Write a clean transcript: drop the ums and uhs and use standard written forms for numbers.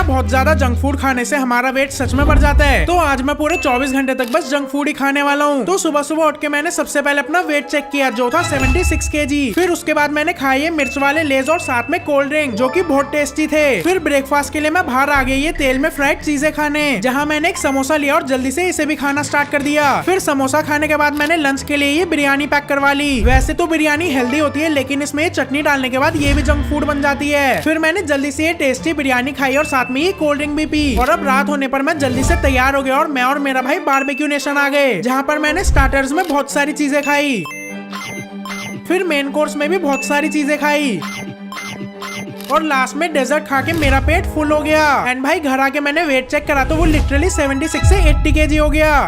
बहुत ज्यादा junk food खाने से हमारा वेट सच में बढ़ जाता है। तो आज मैं पूरे 24 घंटे तक बस जंक फूड ही खाने वाला हूँ। तो सुबह सुबह उठ के मैंने सबसे पहले अपना वेट चेक किया जो था 76 kg। फिर उसके बाद मैंने खाए ये मिर्च वाले लेज और साथ में कोल्ड ड्रिंक जो कि बहुत टेस्टी थे। फिर ब्रेकफास्ट के लिए मैं बाहर आ गई ये तेल में फ्राइड चीजें खाने, जहाँ मैंने एक समोसा लिया और जल्दी से इसे भी खाना स्टार्ट कर दिया। फिर समोसा खाने के बाद मैंने लंच के लिए ये बिरयानी पैक करवा ली। वैसे तो बिरयानी हेल्दी होती है लेकिन इसमें ये चटनी डालने के बाद ये भी जंक फूड बन जाती है। फिर मैंने जल्दी से ये टेस्टी बिरयानी खाई और साथ में ये कोल्ड ड्रिंक भी पी। और अब रात होने पर मैं जल्दी से तैयार हो गया और मैं और मेरा भाई बारबेक्यू नेशन आ गए, जहाँ पर मैंने स्टार्टर्स में बहुत सारी चीजें खाई। फिर मेन कोर्स में भी बहुत सारी चीजें खाई और लास्ट में डेजर्ट खा के मेरा पेट फुल हो गया। एंड भाई घर आके मैंने वेट चेक करा तो वो लिटरली 76 से 80 kg हो गया।